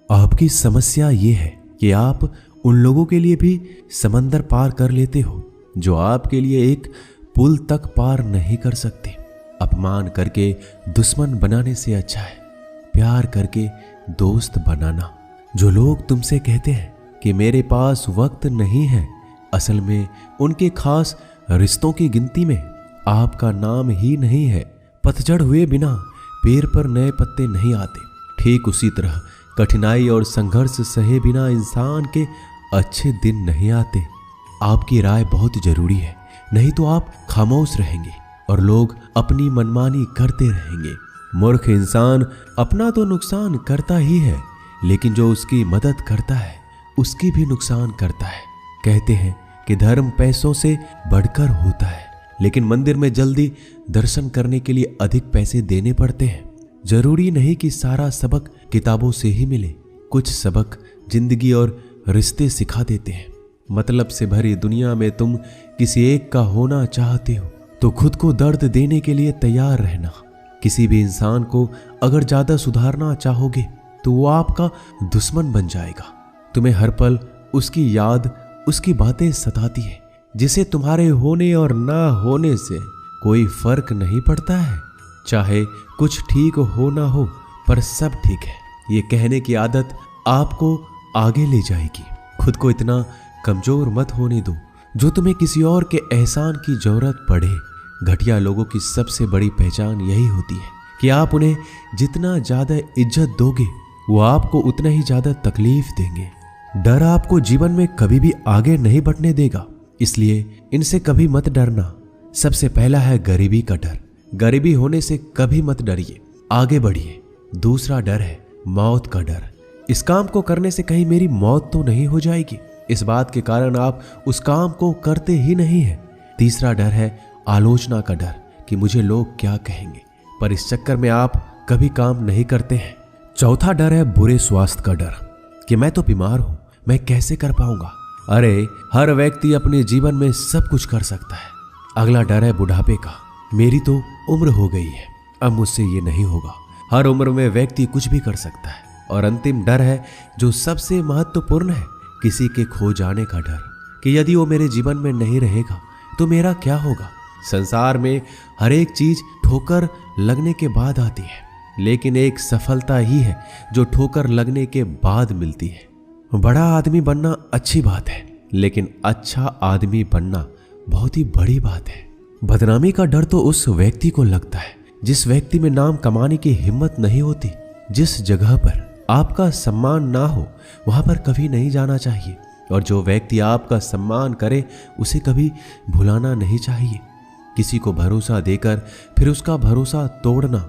आपकी समस्या ये है कि आप उन लोगों के लिए भी समंदर पार कर लेते हो जो आपके लिए एक पुल तक पार नहीं कर सकते। अपमान करके दुश्मन बनाने से अच्छा है प्यार करके दोस्त बनाना। जो लोग तुमसे कहते हैं कि मेरे पास वक्त नहीं है, असल में उनके खास रिश्तों की गिनती में आपका नाम ही नहीं है। पतझड़ हुए बिना पेड़ पर नए पत्ते नहीं आते। ठीक उसी तरह कठिनाई और संघर्ष सहे बिना इंसान के अच्छे दिन नहीं आते। आपकी राय बहुत जरूरी है, नहीं तो आप खामोश रहेंगे और लोग अपनी मनमानी करते रहेंगे। मूर्ख इंसान अपना तो नुकसान करता ही है, लेकिन जो उसकी मदद करता है उसकी भी नुकसान करता है। कहते हैं कि धर्म पैसों से बढ़कर होता है, लेकिन मंदिर में जल्दी दर्शन करने के लिए अधिक पैसे देने पड़ते हैं। जरूरी नहीं कि सारा सबक किताबों से ही मिले। कुछ सबक जिंदगी और रिश्ते सिखा देते हैं। मतलब से भरी दुनिया में तुम किसी एक का होना चाहते हो तो खुद को दर्द देने के लिए तैयार रहना। किसी भी इंसान को अगर ज्यादा सुधारना चाहोगे तो वो आपका दुश्मन बन जाएगा। तुम्हें हर पल उसकी याद, उसकी बातें सताती है, जिसे तुम्हारे होने और ना होने से कोई फर्क नहीं पड़ता है। चाहे कुछ ठीक हो ना हो, पर सब ठीक है ये कहने की आदत आपको आगे ले जाएगी। खुद को इतना कमजोर मत होने दो जो तुम्हें किसी और के एहसान की जरूरत पड़े। घटिया लोगों की सबसे बड़ी पहचान यही होती है कि आप उन्हें जितना ज्यादा इज्जत दोगे वो आपको उतना ही ज्यादा तकलीफ देंगे। डर आपको जीवन में कभी भी आगे नहीं बढ़ने देगा, इसलिए इनसे कभी मत डरना। सबसे पहला है गरीबी का डर। गरीबी होने से कभी मत डरिए, आगे बढ़िए। दूसरा डर है मौत का डर। इस काम को करने से कहीं मेरी मौत तो नहीं हो जाएगी, इस बात के कारण आप उस काम को करते ही नहीं है। तीसरा डर है आलोचना का डर कि मुझे लोग क्या कहेंगे, पर इस चक्कर में आप कभी काम नहीं करते हैं। चौथा डर है बुरे स्वास्थ्य का डर कि मैं तो बीमार हूं, मैं कैसे कर पाऊंगा। अरे हर व्यक्ति अपने जीवन में सब कुछ कर सकता है। अगला डर है बुढ़ापे का। मेरी तो उम्र हो गई है, अब मुझसे ये नहीं होगा। हर उम्र में व्यक्ति कुछ भी कर सकता है। और अंतिम डर है जो सबसे महत्वपूर्ण है, किसी के खो जाने का डर कि यदि वो मेरे जीवन में नहीं रहेगा तो मेरा क्या होगा। संसार में हर एक चीज ठोकर लगने के बाद आती है, लेकिन एक सफलता ही है जो ठोकर लगने के बाद मिलती है। बड़ा आदमी बनना अच्छी बात है, लेकिन अच्छा आदमी बनना बहुत ही बड़ी बात है। बदनामी का डर तो उस व्यक्ति को लगता है जिस व्यक्ति में नाम कमाने की हिम्मत नहीं होती। जिस जगह पर आपका सम्मान ना हो वहां पर कभी नहीं जाना चाहिए, और जो व्यक्ति आपका सम्मान करे उसे कभी भुलाना नहीं चाहिए। किसी को भरोसा देकर फिर उसका भरोसा तोड़ना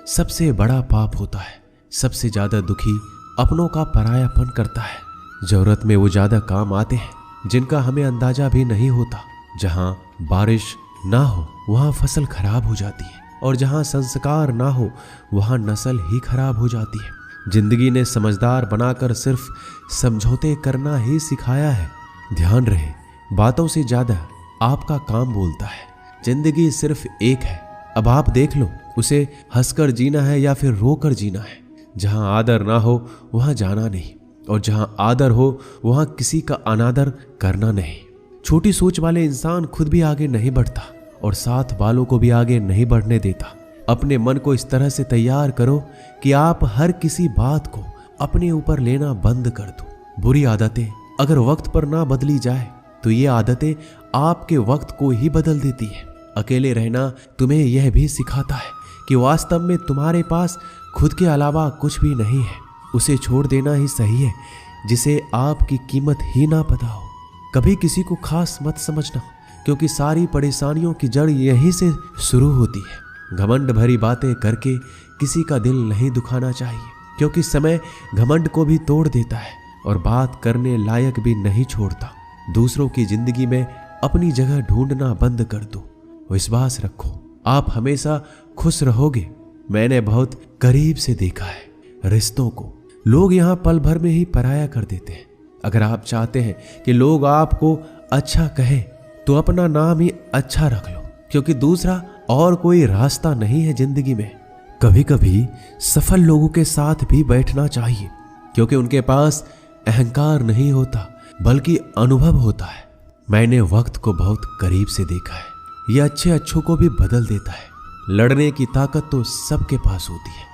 सबसे बड़ा पाप होता है। सबसे ज्यादा दुखी अपनों का परायापन करता है। जरूरत में वो ज्यादा काम आते हैं जिनका हमें अंदाजा भी नहीं होता। जहां बारिश ना हो वहां फसल खराब हो जाती है, और जहां संस्कार ना हो वहां नस्ल ही खराब हो जाती है। जिंदगी ने समझदार बनाकर सिर्फ समझौते करना ही सिखाया है। ध्यान रहे, बातों से ज्यादा आपका काम बोलता है। जिंदगी सिर्फ एक है, अब आप देख लो उसे हंसकर जीना है या फिर रोकर जीना है। जहां आदर ना हो वहां जाना नहीं, और जहां आदर हो वहां किसी का अनादर करना नहीं। छोटी सोच वाले इंसान खुद भी आगे नहीं बढ़ता और साथ वालों को भी आगे नहीं बढ़ने देता। अपने मन को इस तरह से तैयार करो कि आप हर किसी बात को अपने ऊपर लेना बंद कर दो। बुरी आदतें अगर वक्त पर ना बदली जाए तो ये आदतें आपके वक्त को ही बदल देती है। अकेले रहना तुम्हें यह भी सिखाता है कि वास्तव में तुम्हारे पास खुद के अलावा कुछ भी नहीं है। उसे छोड़ देना ही सही है जिसे आपकी कीमत ही ना पता हो। कभी किसी को खास मत समझना, क्योंकि सारी परेशानियों की जड़ यहीं से शुरू होती है। घमंड भरी बातें करके किसी का दिल नहीं दुखाना चाहिए, क्योंकि समय घमंड को भी तोड़ देता है और बात करने लायक भी नहीं छोड़ता। दूसरों की जिंदगी में अपनी जगह ढूंढना बंद कर दो। विश्वास रखो, आप हमेशा खुश रहोगे। मैंने बहुत करीब से देखा है रिश्तों को लोग यहाँ पल भर में ही पराया कर देते हैं। अगर आप चाहते हैं कि लोग आपको अच्छा कहें तो अपना नाम ही अच्छा रख लो, क्योंकि दूसरा और कोई रास्ता नहीं है जिंदगी में। कभी कभी सफल लोगों के साथ भी बैठना चाहिए, क्योंकि उनके पास अहंकार नहीं होता बल्कि अनुभव होता है। मैंने वक्त को बहुत करीब से देखा है। यह अच्छों को भी बदल देता है। लड़ने की ताकत तो सबके पास होती है।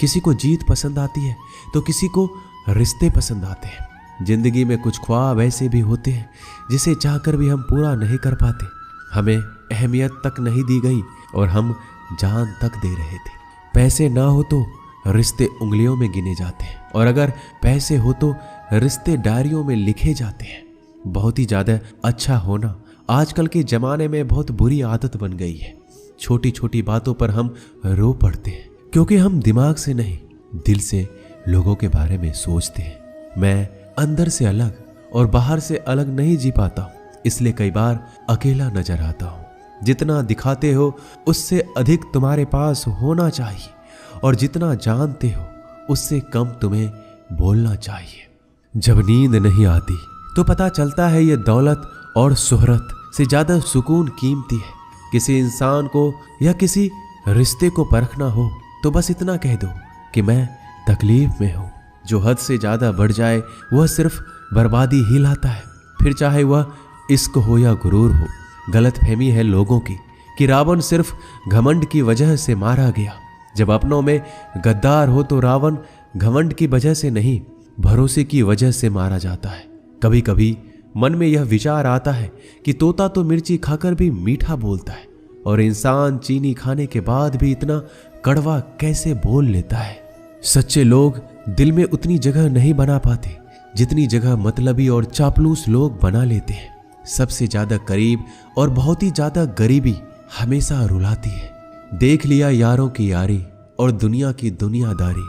किसी को जीत पसंद आती है तो किसी को रिश्ते पसंद आते हैं। जिंदगी में कुछ ख्वाब ऐसे भी होते हैं जिसे चाहकर भी हम पूरा नहीं कर पाते। हमें अहमियत तक नहीं दी गई और हम जान तक दे रहे थे। पैसे ना हो तो रिश्ते उंगलियों में गिने जाते हैं और अगर पैसे हो तो रिश्ते डायरियों में लिखे जाते हैं। बहुत ही ज्यादा अच्छा होना आजकल के जमाने में बहुत बुरी आदत बन गई है। छोटी छोटी बातों पर हम रो पड़ते हैं क्योंकि हम दिमाग से नहीं दिल से लोगों के बारे में सोचते हैं। मैं अंदर से अलग और बाहर से अलग नहीं जी पाता हूँ, इसलिए कई बार अकेला नजर आता हूँ। जितना दिखाते हो उससे अधिक तुम्हारे पास होना चाहिए और जितना जानते हो उससे कम तुम्हें बोलना चाहिए। जब नींद नहीं आती तो पता चलता है ये दौलत और शोहरत से ज्यादा सुकून कीमती है। किसी इंसान को या किसी रिश्ते को परखना हो तो बस इतना कह दो कि मैं तकलीफ में हूं। जो हद से ज्यादा बढ़ जाए वह सिर्फ बर्बादी ही लाता है, फिर चाहे वह इश्क हो या गुरूर हो। गलतफहमी है लोगों की कि रावण सिर्फ घमंड की वजह से मारा गया। जब अपनों में गद्दार हो तो रावण घमंड की वजह से नहीं, भरोसे की वजह से मारा जाता है। कभी कभी मन में यह विचार आता है कि तोता तो मिर्ची खाकर भी मीठा बोलता है और इंसान चीनी खाने के बाद भी इतना कड़वा कैसे बोल लेता है। सच्चे लोग दिल में उतनी जगह नहीं बना पाते जितनी जगह मतलबी और चापलूस लोग बना लेते हैं। सबसे ज्यादा करीब और बहुत ही ज्यादा गरीबी हमेशा रुलाती है। देख लिया यारों की यारी और दुनिया की दुनियादारी।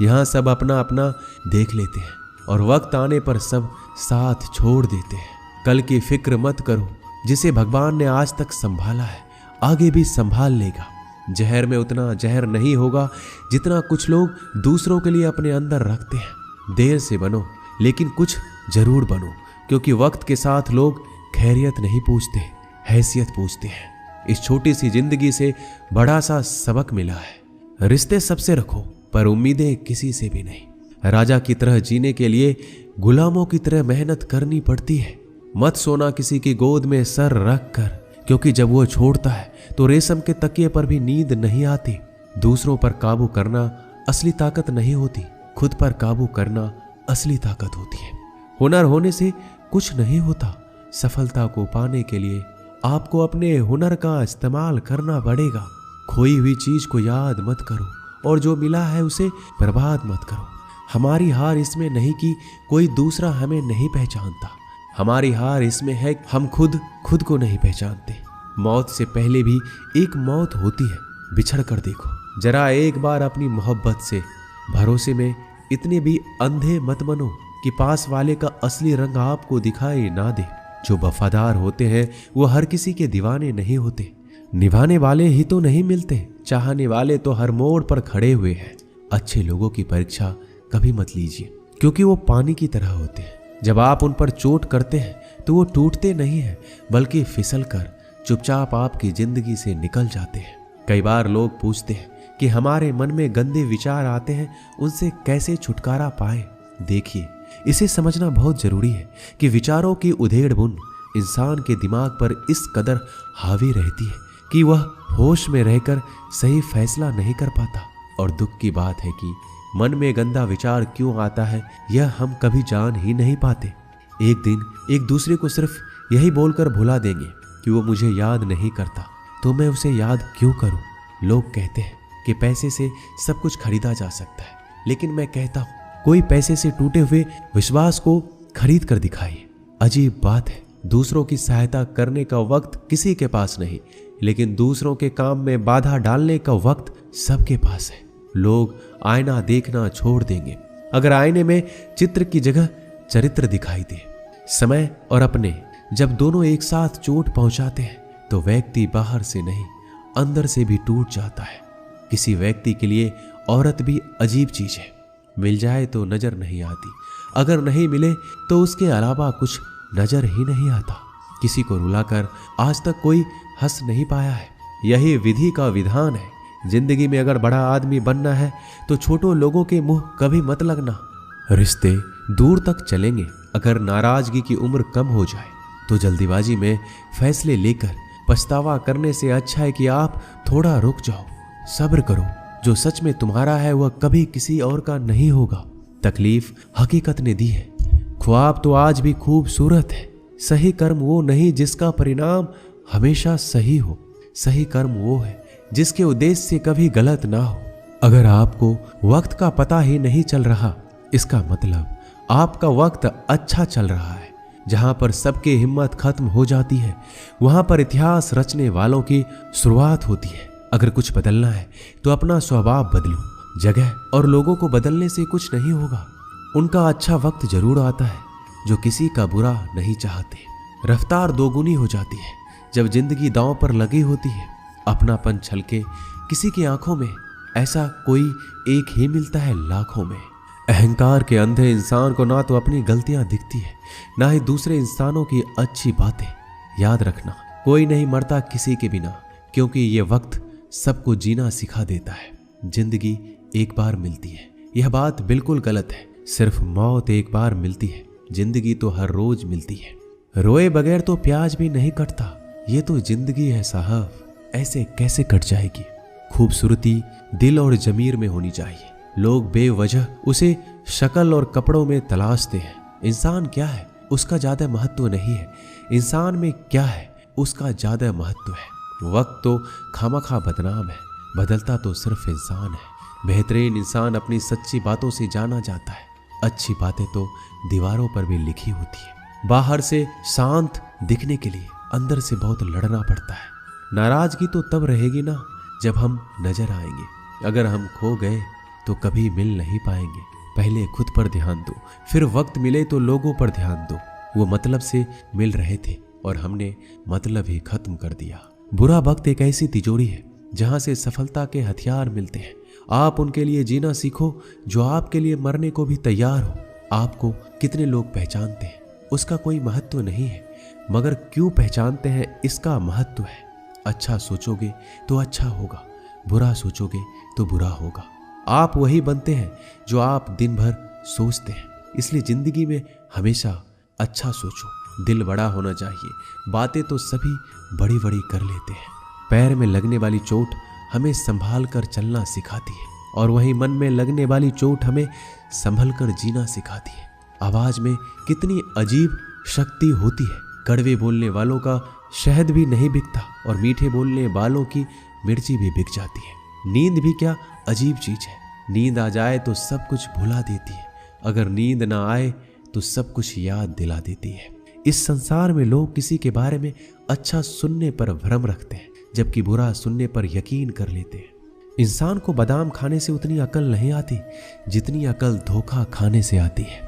यहाँ सब अपना अपना देख लेते हैं और वक्त आने पर सब साथ छोड़ देते हैं। कल की फिक्र मत करो, जिसे भगवान ने आज तक संभाला है आगे भी संभाल लेगा। जहर में उतना जहर नहीं होगा जितना कुछ लोग दूसरों के लिए अपने अंदर रखते हैं। देर से बनो लेकिन कुछ जरूर बनो, क्योंकि वक्त के साथ लोग खैरियत नहीं पूछते, हैसियत पूछते हैं। इस छोटी सी जिंदगी से बड़ा सा सबक मिला है। रिश्ते सबसे रखो पर उम्मीदें किसी से भी नहीं। राजा की तरह जीने के लिए गुलामों की तरह मेहनत करनी पड़ती है। मत सोना किसी की गोद में सर रख कर, क्योंकि जब वो छोड़ता है तो रेशम के तकिए पर भी नींद नहीं आती। दूसरों पर काबू करना असली ताकत नहीं होती, खुद पर काबू करना असली ताकत होती है। हुनर होने से कुछ नहीं होता। सफलता को पाने के लिए आपको अपने हुनर का इस्तेमाल करना पड़ेगा। खोई हुई चीज को याद मत करो और जो मिला है उसे बर्बाद मत करो। हमारी हार इसमें नहीं कि कोई दूसरा हमें नहीं पहचानता, हमारी हार इसमें है हम खुद को नहीं पहचानते। मौत से पहले भी एक मौत होती है, बिछड़ कर देखो। जरा एक बार अपनी मोहब्बत से भरोसे में इतने भी अंधे मत बनो कि पास वाले का असली रंग आपको दिखाई ना दे। जो वफादार होते हैं वो हर किसी के दीवाने नहीं होते। निभाने वाले ही तो नहीं मिलते, चाहने वाले तो हर मोड़ पर खड़े हुए हैं। अच्छे लोगों की परीक्षा कभी मत लीजिए, क्योंकि वो पानी की तरह होते हैं। जब आप उन पर चोट करते हैं तो वो टूटते नहीं हैं, बल्कि फिसल कर चुपचाप आपकी जिंदगी से निकल जाते हैं। कई बार लोग पूछते हैं कि हमारे मन में गंदे विचार आते हैं, उनसे कैसे छुटकारा पाएं। देखिए, इसे समझना बहुत जरूरी है कि विचारों की उधेड़ बुन इंसान के दिमाग पर इस कदर हावी रहती है कि वह होश में रहकर सही फैसला नहीं कर पाता। और दुख की बात है कि मन में गंदा विचार क्यों आता है यह हम कभी जान ही नहीं पाते। एक दिन एक दूसरे को सिर्फ यही बोलकर भुला देंगे कि वो मुझे याद नहीं करता, तो मैं उसे याद क्यों करूं। लोग कहते हैं कि पैसे से सब कुछ खरीदा जा सकता है, लेकिन मैं कहता हूं कोई पैसे से टूटे हुए विश्वास को खरीद कर दिखाइए। अजीब बात है, दूसरों की सहायता करने का वक्त किसी के पास नहीं, लेकिन दूसरों के काम में बाधा डालने का वक्त सबके पास है। लोग आईना देखना छोड़ देंगे अगर आईने में चित्र की जगह चरित्र दिखाई दे। समय और अपने जब दोनों एक साथ चोट पहुंचाते हैं तो व्यक्ति बाहर से नहीं अंदर से भी टूट जाता है। किसी व्यक्ति के लिए औरत भी अजीब चीज है। मिल जाए तो नजर नहीं आती, अगर नहीं मिले तो उसके अलावा कुछ नजर ही नहीं आता। किसी को रुलाकर आज तक कोई हंस नहीं पाया है। यही विधि का विधान है। जिंदगी में अगर बड़ा आदमी बनना है तो छोटों लोगों के मुंह कभी मत लगना। रिश्ते दूर तक चलेंगे अगर नाराजगी की उम्र कम हो जाए। तो जल्दीबाजी में फैसले लेकर पछतावा करने से अच्छा है कि आप थोड़ा रुक जाओ, सब्र करो। जो सच में तुम्हारा है वह कभी किसी और का नहीं होगा। तकलीफ हकीकत ने दी है, ख्वाब तो आज भी खूबसूरत है। सही कर्म वो नहीं जिसका परिणाम हमेशा सही हो, सही कर्म वो है जिसके उद्देश्य से कभी गलत ना हो। अगर आपको वक्त का पता ही नहीं चल रहा, इसका मतलब आपका वक्त अच्छा चल रहा है। जहां पर सबकी हिम्मत खत्म हो जाती है, वहां पर इतिहास रचने वालों की शुरुआत होती है। अगर कुछ बदलना है तो अपना स्वभाव बदलो। जगह और लोगों को बदलने से कुछ नहीं होगा। उनका अच्छा वक्त जरूर आता है जो किसी का बुरा नहीं चाहते। रफ्तार दोगुनी हो जाती है जब जिंदगी दांव पर लगी होती है। अपनापन छलके किसी की आंखों में, ऐसा कोई एक ही मिलता है लाखों में। अहंकार के अंधे इंसान को ना तो अपनी गलतियां दिखती है, ना ही दूसरे इंसानों की अच्छी बातें। याद रखना, कोई नहीं मरता किसी के बिना, क्योंकि ये वक्त सबको जीना सिखा देता है। जिंदगी एक बार मिलती है, यह बात बिल्कुल गलत है। सिर्फ मौत एक बार मिलती है, जिंदगी तो हर रोज मिलती है। रोए बगैर तो प्याज भी नहीं कटता, ये तो जिंदगी है साहब, ऐसे कैसे कट जाएगी। खूबसूरती दिल और जमीर में होनी चाहिए। लोग बेवजह उसे शक्ल और कपड़ों में तलाशते हैं। इंसान क्या है उसका ज्यादा महत्व नहीं है, इंसान में क्या है उसका ज्यादा महत्व है। वक्त तो खामखा बदनाम है, बदलता तो सिर्फ इंसान है। बेहतरीन इंसान अपनी सच्ची बातों से जाना जाता है। अच्छी बातें तो दीवारों पर भी लिखी होती है। बाहर से शांत दिखने के लिए अंदर से बहुत लड़ना पड़ता है। नाराजगी तो तब रहेगी ना जब हम नजर आएंगे। अगर हम खो गए तो कभी मिल नहीं पाएंगे। पहले खुद पर ध्यान दो, फिर वक्त मिले तो लोगों पर ध्यान दो। वो मतलब से मिल रहे थे और हमने मतलब ही खत्म कर दिया। बुरा वक्त एक ऐसी तिजोरी है जहां से सफलता के हथियार मिलते हैं। आप उनके लिए जीना सीखो जो आपके लिए मरने को भी तैयार हो। आपको कितने लोग पहचानते हैं उसका कोई महत्व नहीं है, मगर क्यों पहचानते हैं इसका महत्व है। अच्छा सोचोगे तो अच्छा होगा, बुरा सोचोगे तो बुरा होगा। आप वही बनते हैं जो आप दिन भर सोचते हैं। इसलिए जिंदगी में हमेशा अच्छा सोचो। दिल बड़ा होना चाहिए। बातें तो सभी बड़ी बड़ी कर लेते हैं। पैर में लगने वाली चोट हमें संभाल कर चलना सिखाती है, और वहीं मन में लगने वाली चोट हमें संभल कर जीना सिखाती है। आवाज में कितनी अजीब शक्ति होती है। कड़वे बोलने वालों का शहद भी नहीं बिकता और मीठे बोलने वालों की मिर्ची भी बिक जाती है। नींद भी क्या अजीब चीज है। नींद आ जाए तो सब कुछ भुला देती है, अगर नींद ना आए तो सब कुछ याद दिला देती है। इस संसार में लोग किसी के बारे में अच्छा सुनने पर भ्रम रखते हैं, जबकि बुरा सुनने पर यकीन कर लेते हैं। इंसान को बादाम खाने से उतनी अकल नहीं आती जितनी अकल धोखा खाने से आती है।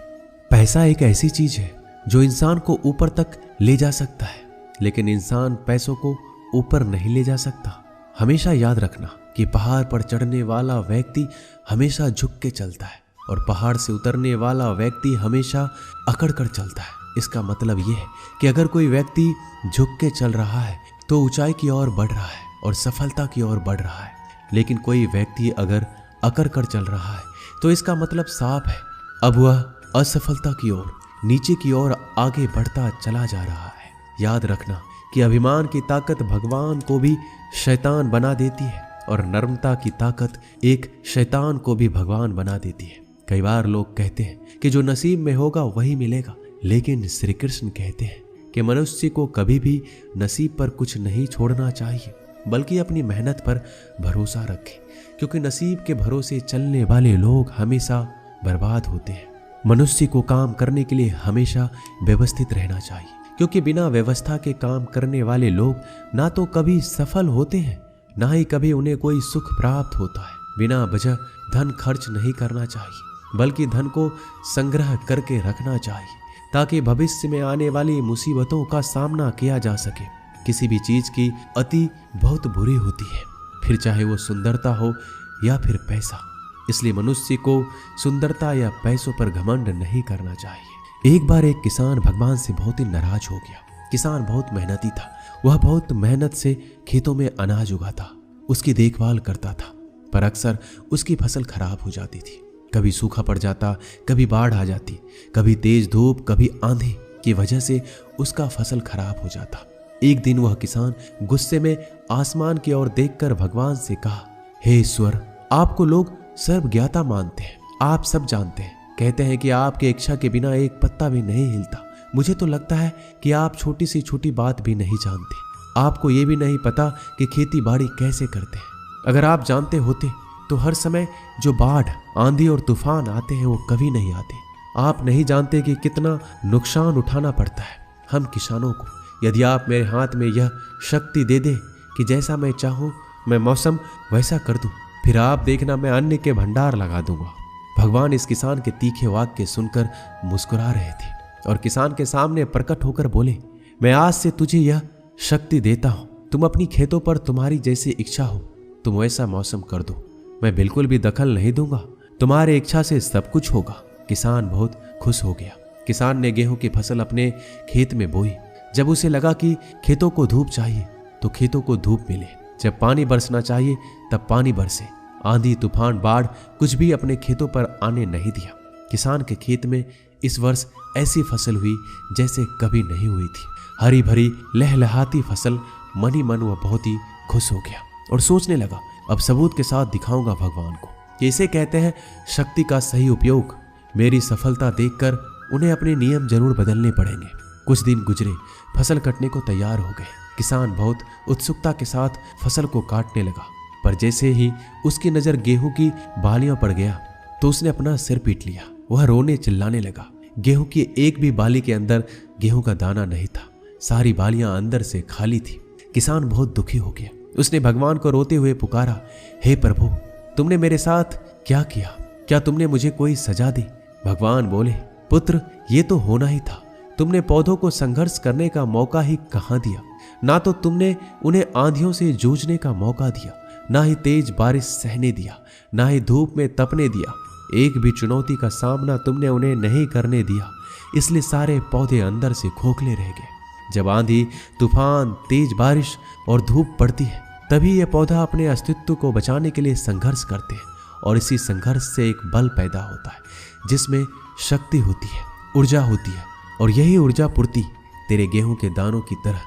पैसा एक ऐसी चीज है जो इंसान को ऊपर तक ले जा सकता है, लेकिन इंसान पैसों को ऊपर नहीं ले जा सकता। हमेशा याद रखना कि पहाड़ पर चढ़ने वाला व्यक्ति हमेशा झुक के चलता है और पहाड़ से उतरने वाला व्यक्ति हमेशा अकड़ कर चलता है। इसका मतलब यह है कि अगर कोई व्यक्ति झुक के चल रहा है तो ऊंचाई की ओर बढ़ रहा है और सफलता की ओर बढ़ रहा है, लेकिन कोई व्यक्ति अगर अकड़ कर चल रहा है तो इसका मतलब साफ है, अब वह असफलता की ओर, नीचे की ओर आगे बढ़ता चला जा रहा है। याद रखना कि अभिमान की ताकत भगवान को भी शैतान बना देती है और नम्रता की ताकत एक शैतान को भी भगवान बना देती है। कई बार लोग कहते हैं कि जो नसीब में होगा वही मिलेगा, लेकिन श्री कृष्ण कहते हैं कि मनुष्य को कभी भी नसीब पर कुछ नहीं छोड़ना चाहिए, बल्कि अपनी मेहनत पर भरोसा रखे, क्योंकि नसीब के भरोसे चलने वाले लोग हमेशा बर्बाद होते हैं। मनुष्य को काम करने के लिए हमेशा व्यवस्थित रहना चाहिए, क्योंकि बिना व्यवस्था के काम करने वाले लोग ना तो कभी सफल होते हैं, ना ही कभी उन्हें कोई सुख प्राप्त होता है। बिना वजह धन खर्च नहीं करना चाहिए, बल्कि धन को संग्रह करके रखना चाहिए, ताकि भविष्य में आने वाली मुसीबतों का सामना किया जा सके। किसी भी चीज की अति बहुत बुरी होती है, फिर चाहे वो सुंदरता हो या फिर पैसा। इसलिए मनुष्य को सुंदरता या पैसों पर घमंड नहीं करना चाहिए। एक बार एक किसान भगवान से बहुत ही नाराज हो गया। किसान बहुत मेहनती था, वह बहुत मेहनत से खेतों में अनाज उगाता, उसकी देखभाल करता था, पर अक्सर उसकी फसल खराब हो जाती थी। कभी सूखा पड़ जाता, कभी बाढ़ आ जाती, कभी तेज धूप, कभी आंधी की वजह से उसका फसल खराब हो जाता। एक दिन वह किसान गुस्से में आसमान की ओर देखकर भगवान से कहा, हे ईश्वर, आपको लोग सर्वज्ञाता मानते हैं, आप सब जानते हैं, कहते हैं कि आपके इच्छा के बिना एक पत्ता भी नहीं हिलता। मुझे तो लगता है कि आप छोटी सी छोटी बात भी नहीं जानते। आपको ये भी नहीं पता कि खेती बाड़ी कैसे करते हैं। अगर आप जानते होते तो हर समय जो बाढ़, आंधी और तूफान आते हैं वो कभी नहीं आते। आप नहीं जानते कि कितना नुकसान उठाना पड़ता है हम किसानों को। यदि आप मेरे हाथ में यह शक्ति दे दे कि जैसा मैं चाहूं मैं मौसम वैसा कर दूं, फिर आप देखना मैं अन्न के भंडार लगा दूंगा। भगवान इस किसान के तीखे वाक्य सुनकर मुस्कुरा रहे थे और किसान के सामने प्रकट होकर बोले, मैं आज से तुझे यह शक्ति देता हूं। तुम अपनी खेतों पर तुम्हारी जैसी इच्छा हो तुम वैसा मौसम कर दो। मैं बिल्कुल भी दखल नहीं दूंगा। तुम्हारी इच्छा से सब कुछ होगा। किसान बहुत खुश हो गया। किसान ने गेहूं की फसल अपने खेत में बोई। जब उसे लगा कि खेतों को धूप चाहिए तो खेतों को धूप मिले, जब पानी बरसना चाहिए तब पानी बरसे। आंधी, तूफान, बाढ़ कुछ भी अपने खेतों पर आने नहीं दिया। किसान के खेत में इस वर्ष ऐसी फसल हुई जैसे कभी नहीं हुई थी। हरी भरी लहलहाती फसल। मन ही मन वह बहुत ही खुश हो गया और सोचने लगा, अब सबूत के साथ दिखाऊंगा भगवान को कि इसे कहते हैं शक्ति का सही उपयोग। मेरी सफलता देखकर उन्हें अपने नियम जरूर बदलने पड़ेंगे। कुछ दिन गुजरे, फसल कटने को तैयार हो गए। किसान बहुत उत्सुकता के साथ फसल को काटने लगा, पर जैसे ही उसकी नजर गेहूं की बालियों पर गया तो उसने अपना सिर पीट लिया। वह रोने चिल्लाने लगा। गेहूं की एक भी बाली के अंदर गेहूं का दाना नहीं था। सारी बालियां अंदर से खाली थी। किसान बहुत दुखी हो गया। उसने भगवान को रोते हुए पुकारा, हे प्रभु, तुमने मेरे साथ क्या किया? क्या तुमने मुझे कोई सजा दी? भगवान बोले, पुत्र, ये तो होना ही था। तुमने पौधों को संघर्ष करने का मौका ही कहां दिया। ना तो तुमने उन्हें आंधियों से जूझने का मौका दिया, ना ही तेज बारिश सहने दिया, ना ही धूप में तपने दिया। एक भी चुनौती का सामना तुमने उन्हें नहीं करने दिया। इसलिए सारे पौधे अंदर से खोखले रह गए। जब आंधी, तूफान, तेज बारिश और धूप पड़ती है तभी यह पौधा अपने अस्तित्व को बचाने के लिए संघर्ष करते हैं और इसी संघर्ष से एक बल पैदा होता है जिसमें शक्ति होती है, ऊर्जा होती है। और यही ऊर्जा पूर्ति तेरे गेहूं के दानों की तरह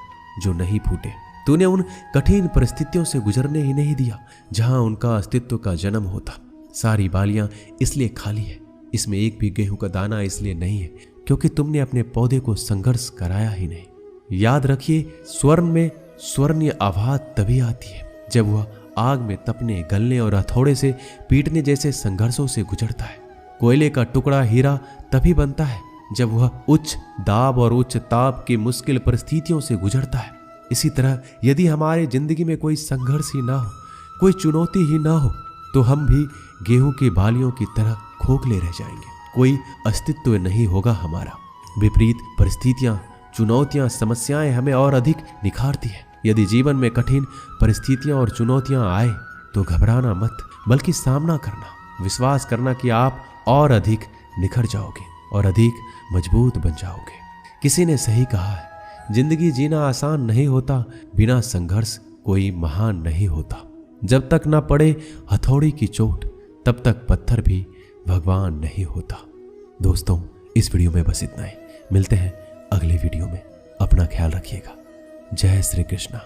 जो नहीं फूटे। तूने उन कठिन परिस्थितियों से गुजरने ही नहीं दिया जहां उनका अस्तित्व का जन्म होता। सारी बालियां इसलिए खाली है, इसमें एक भी गेहूं का दाना इसलिए नहीं है क्योंकि तुमने अपने पौधे को संघर्ष कराया ही नहीं। याद रखिए, स्वर्ण में स्वर्णीय आवाज तभी आती है जब वह आग में तपने, गलने और हथौड़े से पीटने जैसे संघर्षों से गुजरता है। कोयले का टुकड़ा हीरा तभी बनता है जब वह उच्च दाब और उच्च ताप की मुश्किल परिस्थितियों से गुजरता है। इसी तरह यदि हमारे जिंदगी में कोई संघर्ष ही ना हो, कोई चुनौती ही ना हो, तो हम भी गेहूं की बालियों की तरह खोखले रह जाएंगे। कोई अस्तित्व नहीं होगा हमारा। विपरीत परिस्थितियां, चुनौतियां, समस्याएं हमें और अधिक निखारती है। यदि जीवन में कठिन परिस्थितियां और चुनौतियां आए तो घबराना मत, बल्कि सामना करना, विश्वास करना कि आप और अधिक निखर जाओगे और अधिक मजबूत बन जाओगे। किसी ने सही कहा है, जिंदगी जीना आसान नहीं होता, बिना संघर्ष कोई महान नहीं होता। जब तक ना पड़े हथौड़ी की चोट तब तक पत्थर भी भगवान नहीं होता। दोस्तों, इस वीडियो में बस इतना ही। मिलते हैं अगले वीडियो में। अपना ख्याल रखिएगा। जय श्री कृष्णा।